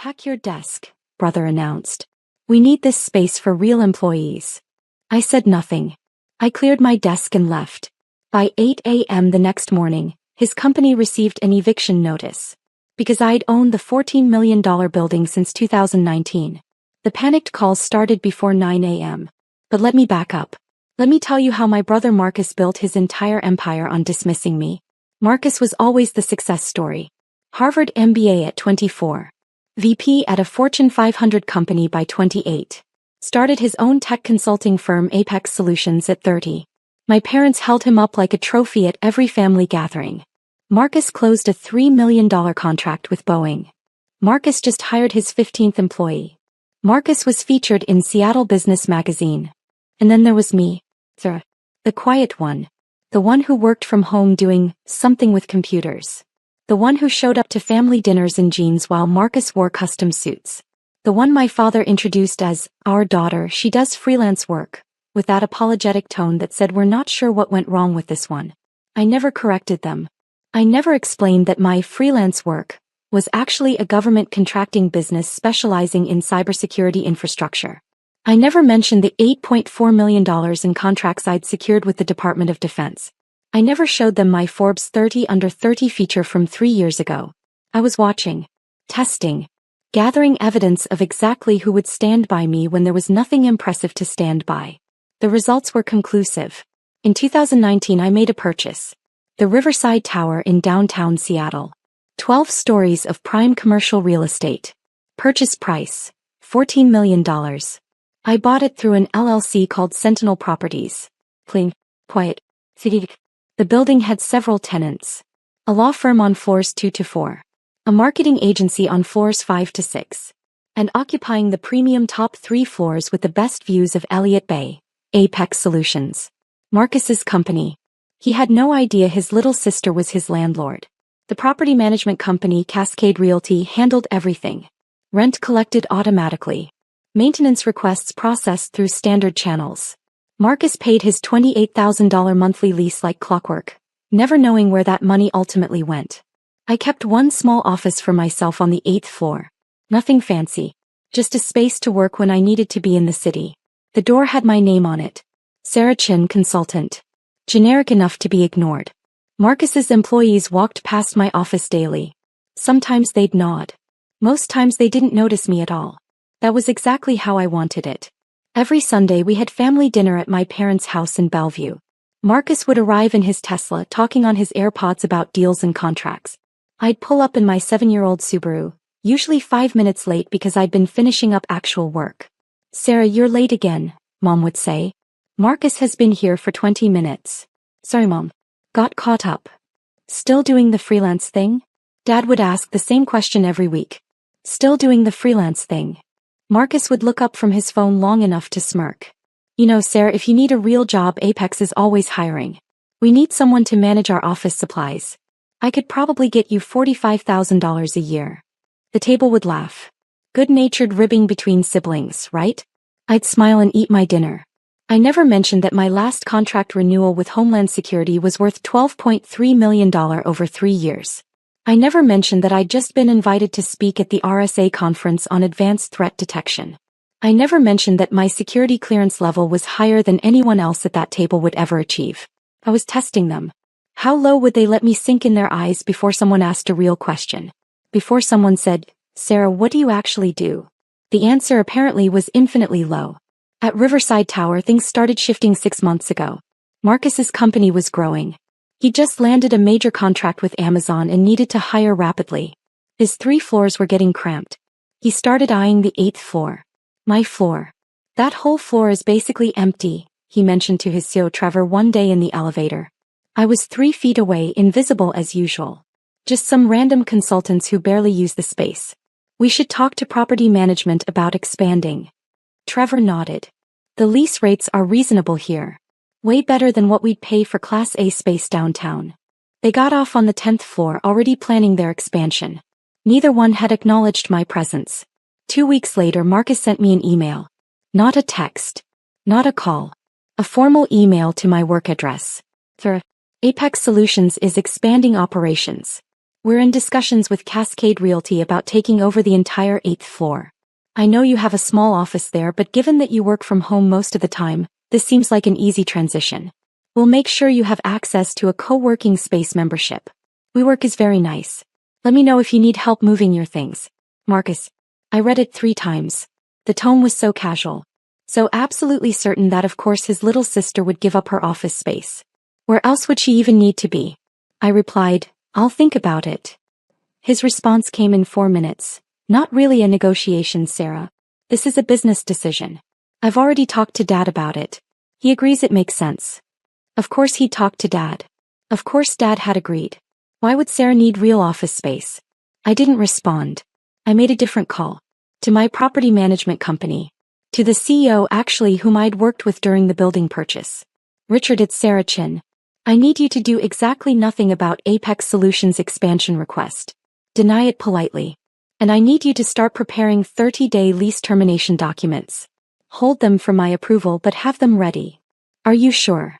Pack your desk, brother announced. We need this space for real employees. I said nothing. I cleared my desk and left. By 8 a.m. the next morning, his company received an eviction notice. Because I'd owned the $14 million building since 2019. The panicked calls started before 9 a.m. But let me back up. Let me tell you how my brother Marcus built his entire empire on dismissing me. Marcus was always the success story. Harvard MBA at 24. VP at a Fortune 500 company by 28. Started his own tech consulting firm Apex Solutions at 30. My parents held him up like a trophy at every family gathering. Marcus closed a $3 million contract with Boeing. Marcus just hired his 15th employee. Marcus was featured in Seattle Business Magazine. And then there was me. The quiet one. The one who worked from home doing something with computers. The one who showed up to family dinners in jeans while Marcus wore custom suits. The one my father introduced as, our daughter, she does freelance work, with that apologetic tone that said we're not sure what went wrong with this one. I never corrected them. I never explained that my freelance work was actually a government contracting business specializing in cybersecurity infrastructure. I never mentioned the $8.4 million in contracts I'd secured with the Department of Defense. I never showed them my Forbes 30 Under 30 feature from 3 years ago. I was watching, testing, gathering evidence of exactly who would stand by me when there was nothing impressive to stand by. The results were conclusive. In 2019 I made a purchase. The Riverside Tower in downtown Seattle. 12 stories of prime commercial real estate. Purchase price, $14 million. I bought it through an LLC called Sentinel Properties. Clean, quiet, city. The building had several tenants. A law firm on floors 2 to 4. A marketing agency on floors 5 to 6. And occupying the premium top 3 floors with the best views of Elliott Bay, Apex Solutions. Marcus's company. He had no idea his little sister was his landlord. The property management company Cascade Realty handled everything. Rent collected automatically. Maintenance requests processed through standard channels. Marcus paid his $28,000 monthly lease like clockwork, never knowing where that money ultimately went. I kept one small office for myself on the 8th floor. Nothing fancy. Just a space to work when I needed to be in the city. The door had my name on it. Sarah Chin, consultant. Generic enough to be ignored. Marcus's employees walked past my office daily. Sometimes they'd nod. Most times they didn't notice me at all. That was exactly how I wanted it. Every Sunday we had family dinner at my parents' house in Bellevue. Marcus would arrive in his Tesla talking on his AirPods about deals and contracts. I'd pull up in my 7-year-old Subaru, usually 5 minutes late because I'd been finishing up actual work. Sarah, you're late again, Mom would say. Marcus has been here for 20 minutes. Sorry, Mom. Got caught up. Still doing the freelance thing? Dad would ask the same question every week. Still doing the freelance thing. Marcus would look up from his phone long enough to smirk. You know, Sarah, if you need a real job, Apex is always hiring. We need someone to manage our office supplies. I could probably get you $45,000 a year. The table would laugh. Good-natured ribbing between siblings, right? I'd smile and eat my dinner. I never mentioned that my last contract renewal with Homeland Security was worth $12.3 million over 3 years. I never mentioned that I'd just been invited to speak at the RSA conference on advanced threat detection. I never mentioned that my security clearance level was higher than anyone else at that table would ever achieve. I was testing them. How low would they let me sink in their eyes before someone asked a real question? Before someone said, Sarah, what do you actually do? The answer apparently was infinitely low. At Riverside Tower things started shifting 6 months ago. Marcus's company was growing. He just landed a major contract with Amazon and needed to hire rapidly. His 3 floors were getting cramped. He started eyeing the 8th floor. My floor. That whole floor is basically empty, he mentioned to his CEO Trevor one day in the elevator. I was 3 feet away, invisible as usual. Just some random consultants who barely use the space. We should talk to property management about expanding. Trevor nodded. The lease rates are reasonable here. Way better than what we'd pay for Class A space downtown. They got off on the 10th floor already planning their expansion. Neither one had acknowledged my presence. 2 weeks later Marcus sent me an email. Not a text. Not a call. A formal email to my work address. Apex Solutions is expanding operations. We're in discussions with Cascade Realty about taking over the entire 8th floor. I know you have a small office there, but given that you work from home most of the time, this seems like an easy transition. We'll make sure you have access to a co-working space membership. WeWork is very nice. Let me know if you need help moving your things. Marcus. I read it 3 times. The tone was so casual. So absolutely certain that of course his little sister would give up her office space. Where else would she even need to be? I replied, I'll think about it. His response came in 4 minutes. Not really a negotiation, Sarah. This is a business decision. I've already talked to Dad about it. He agrees it makes sense. Of course he talked to Dad. Of course Dad had agreed. Why would Sarah need real office space? I didn't respond. I made a different call. To my property management company. To the CEO actually whom I'd worked with during the building purchase. Richard, it's Sarah Chin. I need you to do exactly nothing about Apex Solutions' expansion request. Deny it politely. And I need you to start preparing 30-day lease termination documents. Hold them for my approval but have them ready. Are you sure?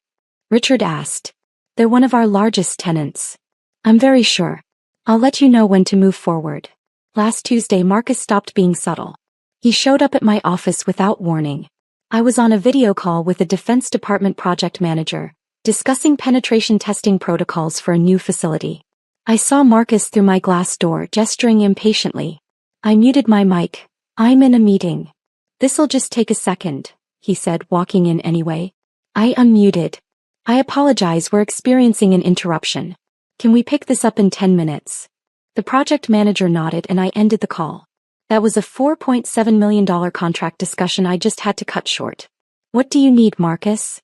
Richard asked. They're one of our largest tenants. I'm very sure. I'll let you know when to move forward. Last Tuesday Marcus stopped being subtle. He showed up at my office without warning. I was on a video call with the Defense Department project manager, discussing penetration testing protocols for a new facility. I saw Marcus through my glass door gesturing impatiently. I muted my mic. I'm in a meeting. This'll just take a second, he said, walking in anyway. I unmuted. I apologize, we're experiencing an interruption. Can we pick this up in 10 minutes? The project manager nodded and I ended the call. That was a $4.7 million contract discussion I just had to cut short. What do you need, Marcus?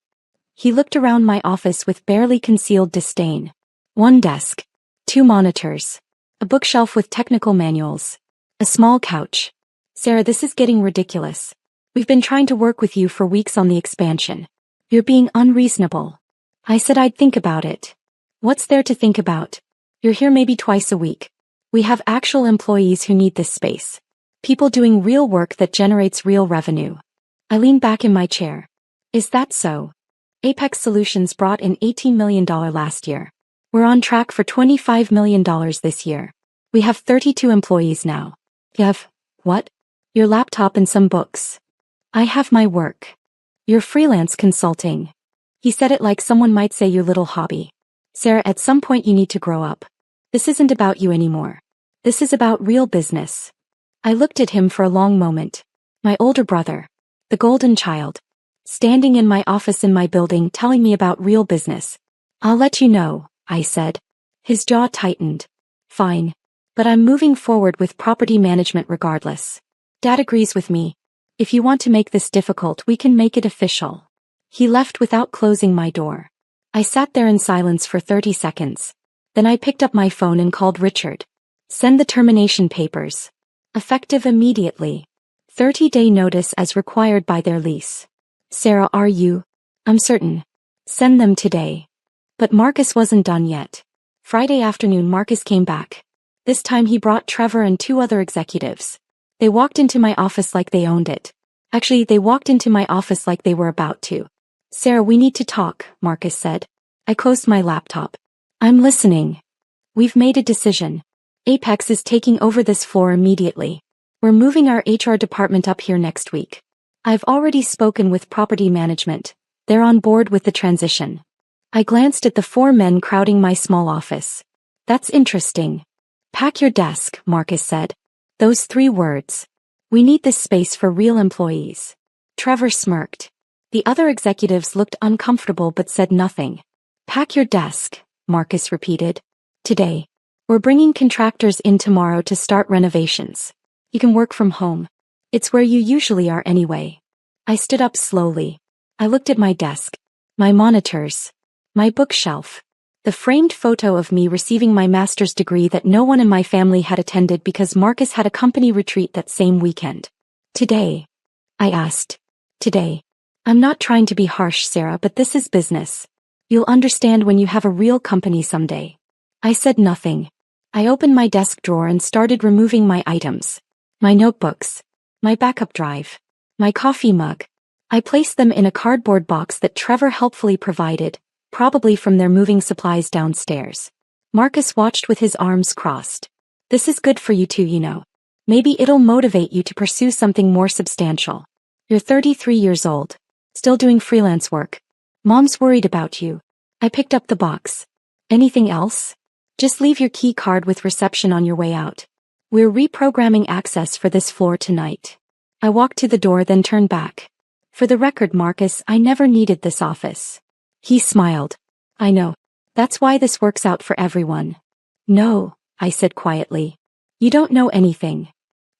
He looked around my office with barely concealed disdain. 1 desk. 2 monitors. A bookshelf with technical manuals. A small couch. Sarah, this is getting ridiculous. We've been trying to work with you for weeks on the expansion. You're being unreasonable. I said I'd think about it. What's there to think about? You're here maybe twice a week. We have actual employees who need this space. People doing real work that generates real revenue. I leaned back in my chair. Is that so? Apex Solutions brought in $18 million last year. We're on track for $25 million this year. We have 32 employees now. You have, what? Your laptop and some books. I have my work. Your freelance consulting. He said it like someone might say your little hobby. Sarah, at some point you need to grow up. This isn't about you anymore. This is about real business. I looked at him for a long moment. My older brother. The golden child. Standing in my office in my building telling me about real business. I'll let you know, I said. His jaw tightened. Fine. But I'm moving forward with property management regardless. Dad agrees with me. If you want to make this difficult, we can make it official. He left without closing my door. I sat there in silence for 30 seconds. Then I picked up my phone and called Richard. Send the termination papers. Effective immediately. 30-day notice as required by their lease. Sarah, are you? I'm certain. Send them today. But Marcus wasn't done yet. Friday afternoon Marcus came back. This time he brought Trevor and 2 other executives. They walked into my office like they owned it. Actually, they walked into my office like they were about to. Sarah, we need to talk, Marcus said. I closed my laptop. I'm listening. We've made a decision. Apex is taking over this floor immediately. We're moving our HR department up here next week. I've already spoken with property management. They're on board with the transition. I glanced at the 4 men crowding my small office. That's interesting. Pack your desk, Marcus said. Those 3 words. We need this space for real employees. Trevor smirked. The other executives looked uncomfortable but said nothing. Pack your desk, Marcus repeated. Today. We're bringing contractors in tomorrow to start renovations. You can work from home. It's where you usually are anyway. I stood up slowly. I looked at my desk. My monitors. My bookshelf. The framed photo of me receiving my master's degree that no one in my family had attended because Marcus had a company retreat that same weekend. Today? I asked. Today. I'm not trying to be harsh, Sarah, but this is business. You'll understand when you have a real company someday. I said nothing. I opened my desk drawer and started removing my items. My notebooks. My backup drive. My coffee mug. I placed them in a cardboard box that Trevor helpfully provided, probably from their moving supplies downstairs. Marcus watched with his arms crossed. This is good for you too, you know. Maybe it'll motivate you to pursue something more substantial. You're 33 years old. Still doing freelance work. Mom's worried about you. I picked up the box. Anything else? Just leave your key card with reception on your way out. We're reprogramming access for this floor tonight. I walked to the door then turned back. For the record, Marcus, I never needed this office. He smiled. I know. That's why this works out for everyone. No, I said quietly. You don't know anything.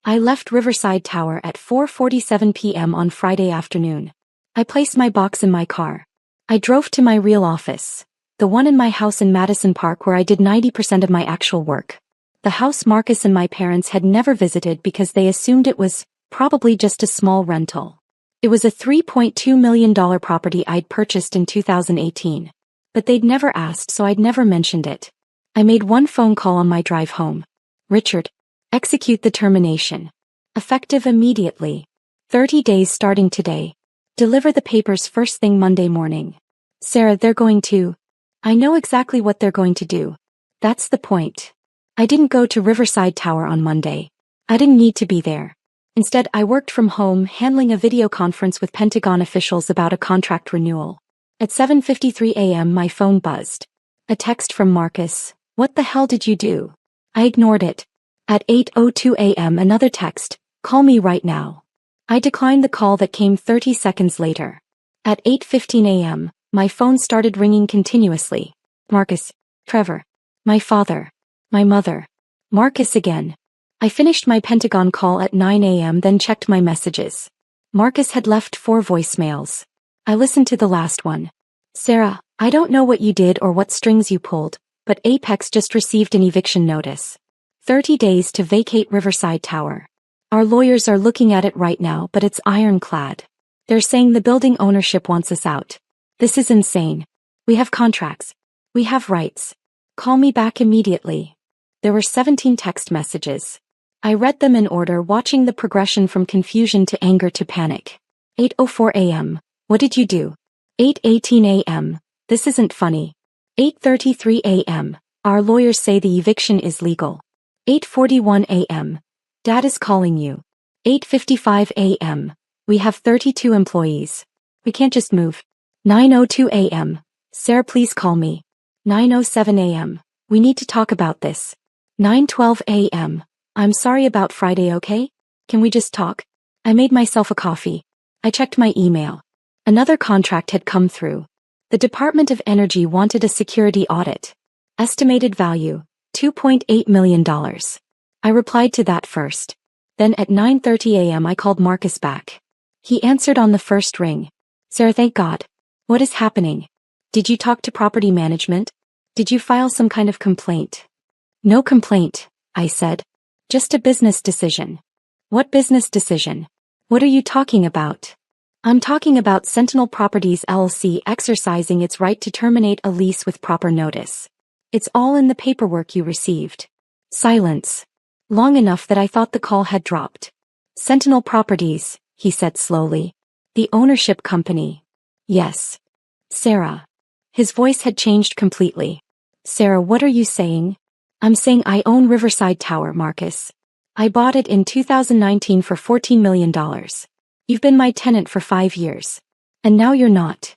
I left Riverside Tower at 4:47 p.m. on Friday afternoon. I placed my box in my car. I drove to my real office. The one in my house in Madison Park where I did 90% of my actual work. The house Marcus and my parents had never visited because they assumed it was probably just a small rental. It was a $3.2 million property I'd purchased in 2018. But they'd never asked, so I'd never mentioned it. I made one phone call on my drive home. Richard, execute the termination. Effective immediately. 30 days starting today. Deliver the papers first thing Monday morning. Sarah, they're going to. I know exactly what they're going to do. That's the point. I didn't go to Riverside Tower on Monday. I didn't need to be there. Instead, I worked from home handling a video conference with Pentagon officials about a contract renewal. At 7:53 a.m. my phone buzzed. A text from Marcus. What the hell did you do? I ignored it. At 8:02 a.m. another text. Call me right now. I declined the call that came 30 seconds later. At 8:15 a.m. my phone started ringing continuously. Marcus. Trevor. My father. My mother. Marcus again. I finished my Pentagon call at 9 a.m. then checked my messages. Marcus had left 4 voicemails. I listened to the last one. Sarah, I don't know what you did or what strings you pulled, but Apex just received an eviction notice. 30 days to vacate Riverside Tower. Our lawyers are looking at it right now, but it's ironclad. They're saying the building ownership wants us out. This is insane. We have contracts. We have rights. Call me back immediately. There were 17 text messages. I read them in order, watching the progression from confusion to anger to panic. 8:04 a.m. What did you do? 8:18 a.m. This isn't funny. 8:33 a.m. Our lawyers say the eviction is legal. 8:41 a.m. Dad is calling you. 8:55 a.m. We have 32 employees. We can't just move. 9:02 a.m. Sarah, please call me. 9:07 a.m. We need to talk about this. 9:12 a.m. I'm sorry about Friday, okay? Can we just talk? I made myself a coffee. I checked my email. Another contract had come through. The Department of Energy wanted a security audit. Estimated value, $2.8 million. I replied to that first. Then at 9:30 a.m. I called Marcus back. He answered on the first ring. Sarah, thank God. What is happening? Did you talk to property management? Did you file some kind of complaint? No complaint, I said. Just a business decision. What business decision? What are you talking about? I'm talking about Sentinel Properties LLC exercising its right to terminate a lease with proper notice. It's all in the paperwork you received. Silence. Long enough that I thought the call had dropped. Sentinel Properties, he said slowly. The ownership company. Yes. Sarah. His voice had changed completely. Sarah, what are you saying? I'm saying I own Riverside Tower, Marcus. I bought it in 2019 for $14 million. You've been my tenant for 5 years. And now you're not.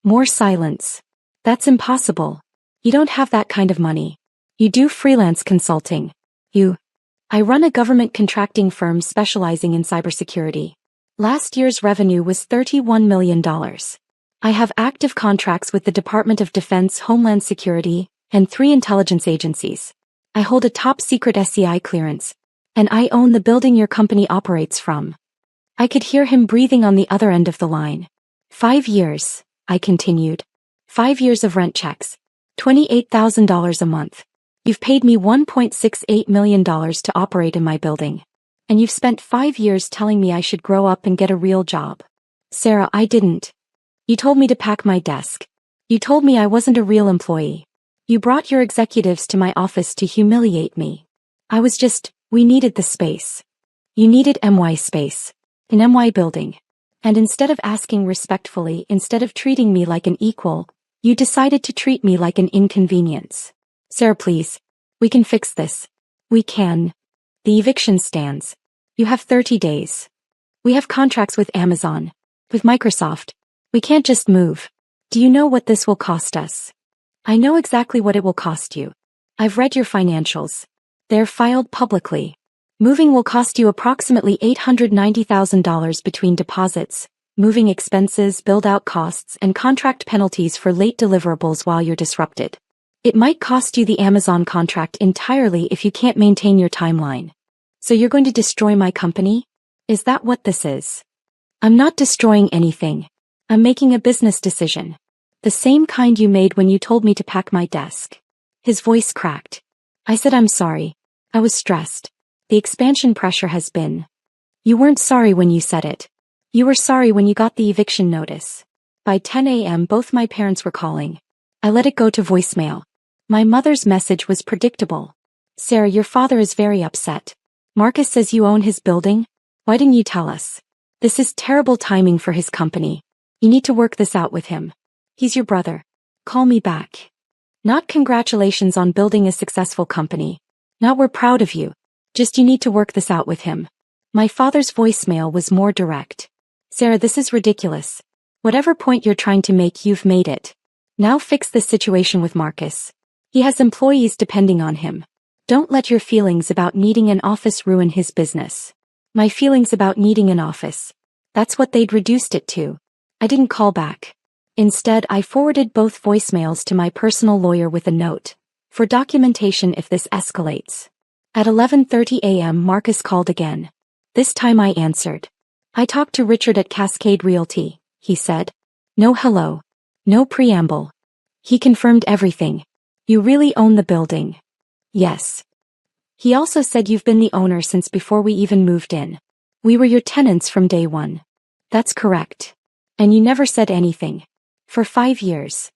More silence. That's impossible. You don't have that kind of money. You do freelance consulting. I run a government contracting firm specializing in cybersecurity. Last year's revenue was $31 million. I have active contracts with the Department of Defense, Homeland Security, and 3 intelligence agencies. I hold a top-secret SCI clearance, and I own the building your company operates from. I could hear him breathing on the other end of the line. 5 years, I continued. 5 years of rent checks. $28,000 a month. You've paid me $1.68 million to operate in my building. And you've spent 5 years telling me I should grow up and get a real job. Sarah, I didn't. You told me to pack my desk. You told me I wasn't a real employee. You brought your executives to my office to humiliate me. We needed the space. You needed MY space. An MY building. And instead of asking respectfully, instead of treating me like an equal, you decided to treat me like an inconvenience. Sarah, please. We can fix this. We can. The eviction stands. You have 30 days. We have contracts with Amazon. With Microsoft. We can't just move. Do you know what this will cost us? I know exactly what it will cost you. I've read your financials. They're filed publicly. Moving will cost you approximately $890,000 between deposits, moving expenses, build-out costs, and contract penalties for late deliverables while you're disrupted. It might cost you the Amazon contract entirely if you can't maintain your timeline. So you're going to destroy my company? Is that what this is? I'm not destroying anything. I'm making a business decision. The same kind you made when you told me to pack my desk. His voice cracked. I said I'm sorry. I was stressed. The expansion pressure has been. You weren't sorry when you said it. You were sorry when you got the eviction notice. By 10 a.m. both my parents were calling. I let it go to voicemail. My mother's message was predictable. Sarah, your father is very upset. Marcus says you own his building? Why didn't you tell us? This is terrible timing for his company. You need to work this out with him. He's your brother. Call me back. Not congratulations on building a successful company. Not we're proud of you. Just you need to work this out with him. My father's voicemail was more direct. Sarah, this is ridiculous. Whatever point you're trying to make, you've made it. Now fix this situation with Marcus. He has employees depending on him. Don't let your feelings about needing an office ruin his business. My feelings about needing an office. That's what they'd reduced it to. I didn't call back. Instead, I forwarded both voicemails to my personal lawyer with a note. For documentation if this escalates. At 11:30 a.m. Marcus called again. This time I answered. I talked to Richard at Cascade Realty, he said. No hello. No preamble. He confirmed everything. You really own the building? Yes. He also said you've been the owner since before we even moved in. We were your tenants from day one. That's correct. And you never said anything. For 5 years.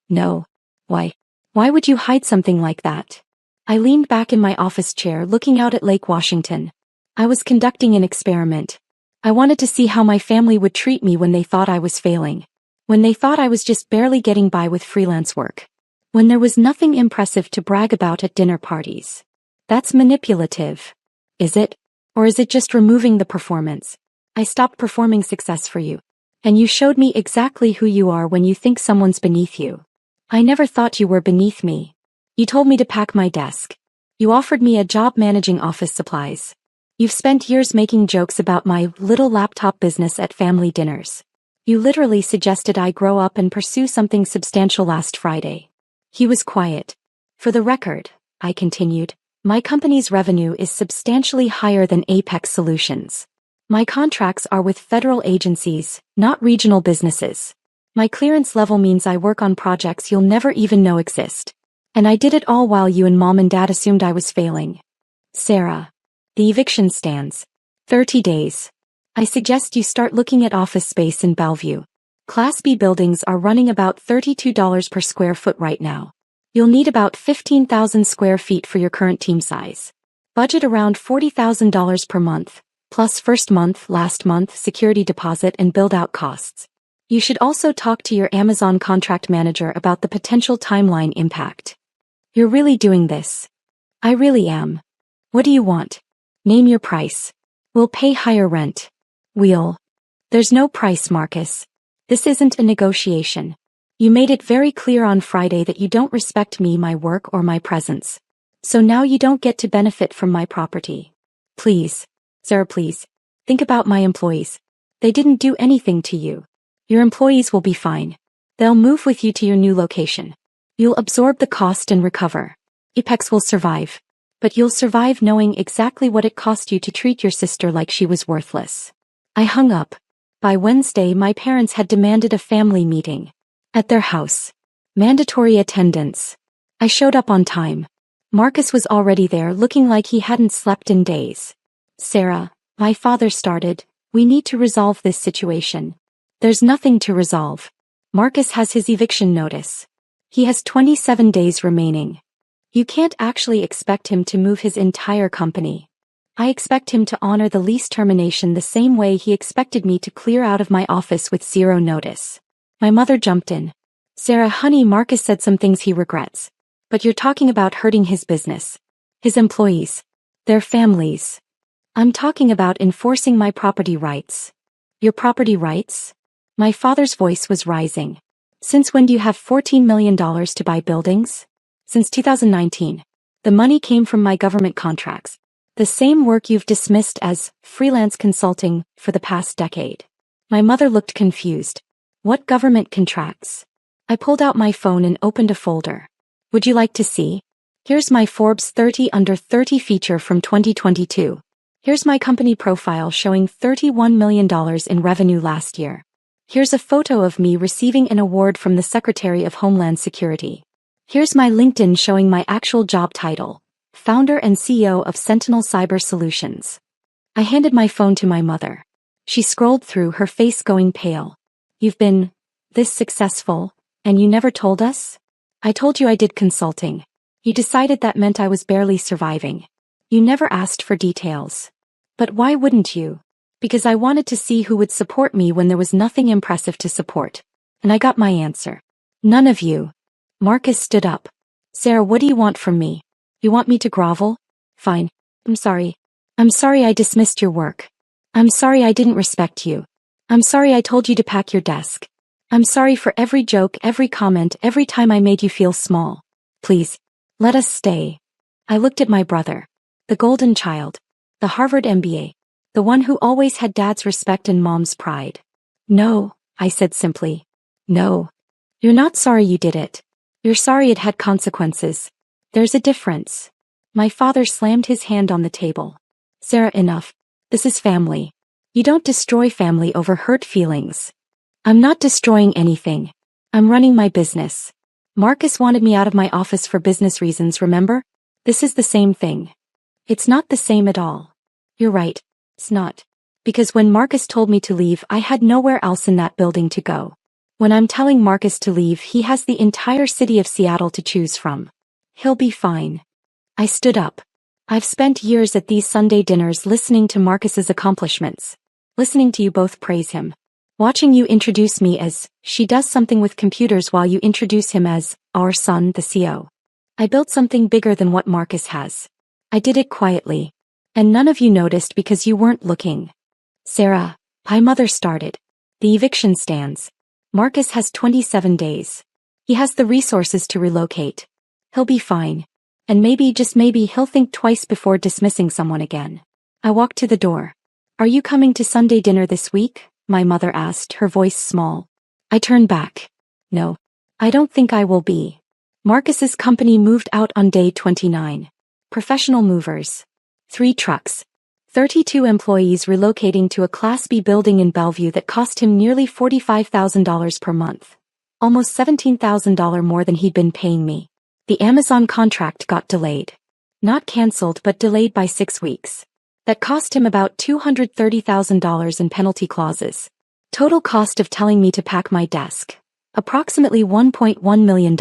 No. Why? Why would you hide something like that? I leaned back in my office chair looking out at Lake Washington. I was conducting an experiment. I wanted to see how my family would treat me when they thought I was failing. When they thought I was just barely getting by with freelance work. When there was nothing impressive to brag about at dinner parties. That's manipulative. Is it? Or is it just removing the performance? I stopped performing success for you. And you showed me exactly who you are when you think someone's beneath you. I never thought you were beneath me. You told me to pack my desk. You offered me a job managing office supplies. You've spent years making jokes about my little laptop business at family dinners. You literally suggested I grow up and pursue something substantial last Friday. He was quiet. For the record, I continued, my company's revenue is substantially higher than Apex Solutions. My contracts are with federal agencies, not regional businesses. My clearance level means I work on projects you'll never even know exist. And I did it all while you and mom and dad assumed I was failing. Sarah. The eviction stands. 30 days. I suggest you start looking at office space in Bellevue. Class B buildings are running about $32 per square foot right now. You'll need about 15,000 square feet for your current team size. Budget around $40,000 per month, plus first month, last month, security deposit and build-out costs. You should also talk to your Amazon contract manager about the potential timeline impact. You're really doing this. I really am. What do you want? Name your price. We'll pay higher rent. There's no price, Marcus. This isn't a negotiation. You made it very clear on Friday that you don't respect me, my work, or my presence. So now you don't get to benefit from my property. Please, Sarah, please. Think about my employees. They didn't do anything to you. Your employees will be fine. They'll move with you to your new location. You'll absorb the cost and recover. Apex will survive. But you'll survive knowing exactly what it cost you to treat your sister like she was worthless. I hung up. By Wednesday, my parents had demanded a family meeting. At their house. Mandatory attendance. I showed up on time. Marcus was already there looking like he hadn't slept in days. Sarah, my father started, we need to resolve this situation. There's nothing to resolve. Marcus has his eviction notice. He has 27 days remaining. You can't actually expect him to move his entire company. I expect him to honor the lease termination the same way he expected me to clear out of my office with 0 notice. My mother jumped in. Sarah, honey, Marcus said some things he regrets. But you're talking about hurting his business, his employees, their families. I'm talking about enforcing my property rights. Your property rights? My father's voice was rising. Since when do you have $14 million to buy buildings? Since 2019. The money came from my government contracts. The same work you've dismissed as freelance consulting for the past decade. My mother looked confused. What government contracts? I pulled out my phone and opened a folder. Would you like to see? Here's my Forbes 30 Under 30 feature from 2022. Here's my company profile showing $31 million in revenue last year. Here's a photo of me receiving an award from the Secretary of Homeland Security. Here's my LinkedIn showing my actual job title, founder and CEO of Sentinel Cyber Solutions. I handed my phone to my mother. She scrolled through, her face going pale. You've been this successful, and you never told us? I told you I did consulting. You decided that meant I was barely surviving. You never asked for details. But why wouldn't you? Because I wanted to see who would support me when there was nothing impressive to support. And I got my answer. None of you. Marcus stood up. Sarah, what do you want from me? You want me to grovel? Fine. I'm sorry. I'm sorry I dismissed your work. I'm sorry I didn't respect you. I'm sorry I told you to pack your desk. I'm sorry for every joke, every comment, every time I made you feel small. Please, let us stay. I looked at my brother. The golden child. The Harvard MBA. The one who always had dad's respect and mom's pride. No, I said simply. No. You're not sorry you did it. You're sorry it had consequences. There's a difference. My father slammed his hand on the table. Sarah, enough. This is family. You don't destroy family over hurt feelings. I'm not destroying anything. I'm running my business. Marcus wanted me out of my office for business reasons, remember? This is the same thing. It's not the same at all. You're right. It's not. Because when Marcus told me to leave, I had nowhere else in that building to go. When I'm telling Marcus to leave, he has the entire city of Seattle to choose from. He'll be fine. I stood up. I've spent years at these Sunday dinners listening to Marcus's accomplishments. Listening to you both praise him. Watching you introduce me as, she does something with computers, while you introduce him as, our son, the CEO. I built something bigger than what Marcus has. I did it quietly. And none of you noticed because you weren't looking. Sarah, my mother started. The eviction stands. Marcus has 27 days. He has the resources to relocate. He'll be fine. And maybe, just maybe, he'll think twice before dismissing someone again. I walked to the door. Are you coming to Sunday dinner this week? My mother asked, her voice small. I turned back. No. I don't think I will be. Marcus's company moved out on day 29. Professional movers. 3 trucks. 32 employees relocating to a Class B building in Bellevue that cost him nearly $45,000 per month. Almost $17,000 more than he'd been paying me. The Amazon contract got delayed. Not cancelled, but delayed by 6 weeks. That cost him about $230,000 in penalty clauses. Total cost of telling me to pack my desk. Approximately $1.1 million.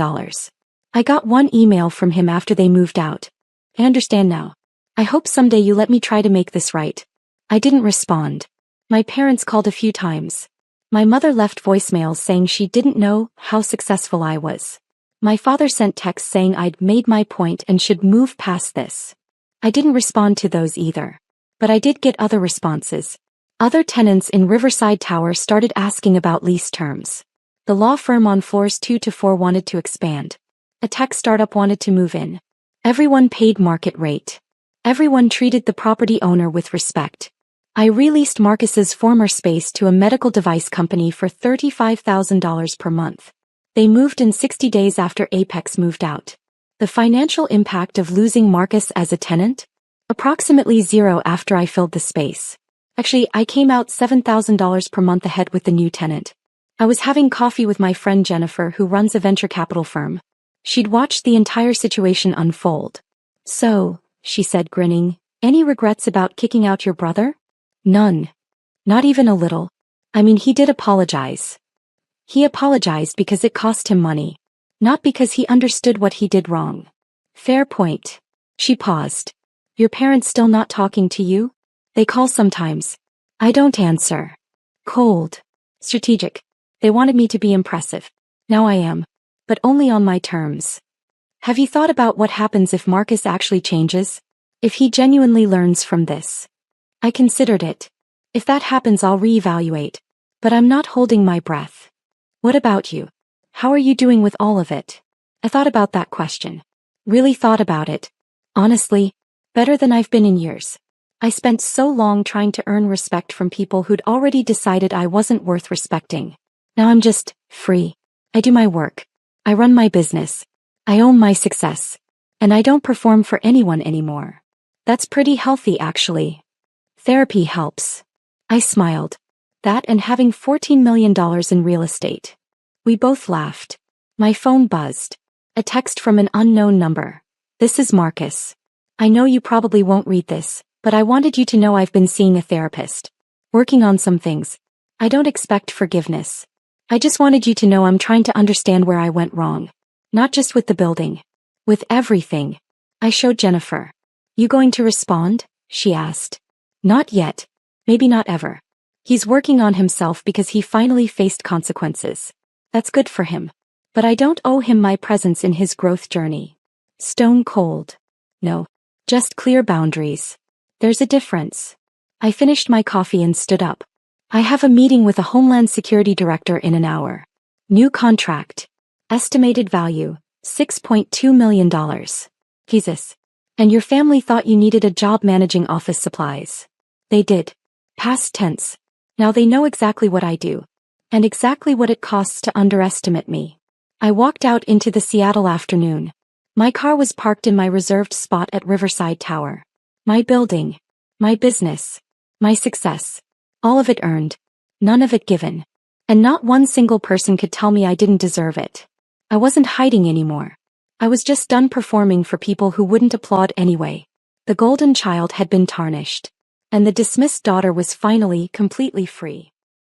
I got one email from him after they moved out. I understand now. I hope someday you let me try to make this right. I didn't respond. My parents called a few times. My mother left voicemails saying she didn't know how successful I was. My father sent texts saying I'd made my point and should move past this. I didn't respond to those either. But I did get other responses. Other tenants in Riverside Tower started asking about lease terms. The law firm on floors 2 to 4 wanted to expand. A tech startup wanted to move in. Everyone paid market rate. Everyone treated the property owner with respect. I released Marcus's former space to a medical device company for $35,000 per month. They moved in 60 days after Apex moved out. The financial impact of losing Marcus as a tenant? Approximately 0 after I filled the space. Actually, I came out $7,000 per month ahead with the new tenant. I was having coffee with my friend Jennifer, who runs a venture capital firm. She'd watched the entire situation unfold. So, she said, grinning, any regrets about kicking out your brother? None. Not even a little. I mean, he did apologize. He apologized because it cost him money. Not because he understood what he did wrong. Fair point. She paused. Your parents still not talking to you? They call sometimes. I don't answer. Cold. Strategic. They wanted me to be impressive. Now I am. But only on my terms. Have you thought about what happens if Marcus actually changes? If he genuinely learns from this? I considered it. If that happens, I'll reevaluate. But I'm not holding my breath. What about you? How are you doing with all of it? I thought about that question. Really thought about it. Honestly, better than I've been in years. I spent so long trying to earn respect from people who'd already decided I wasn't worth respecting. Now I'm just free. I do my work. I run my business. I own my success. And I don't perform for anyone anymore. That's pretty healthy, actually. Therapy helps. I smiled. That and having $14 million in real estate. We both laughed. My phone buzzed. A text from an unknown number. This is Marcus. I know you probably won't read this, but I wanted you to know I've been seeing a therapist. Working on some things. I don't expect forgiveness. I just wanted you to know I'm trying to understand where I went wrong. Not just with the building. With everything. I showed Jennifer. You going to respond? She asked. Not yet. Maybe not ever. He's working on himself because he finally faced consequences. That's good for him. But I don't owe him my presence in his growth journey. Stone cold. No. Just clear boundaries. There's a difference. I finished my coffee and stood up. I have a meeting with a Homeland Security Director in an hour. New contract. Estimated value, $6.2 million. Jesus. And your family thought you needed a job managing office supplies. They did. Past tense. Now they know exactly what I do. And exactly what it costs to underestimate me. I walked out into the Seattle afternoon. My car was parked in my reserved spot at Riverside Tower. My building. My business. My success. All of it earned. None of it given. And not one single person could tell me I didn't deserve it. I wasn't hiding anymore. I was just done performing for people who wouldn't applaud anyway. The golden child had been tarnished. And the dismissed daughter was finally completely free.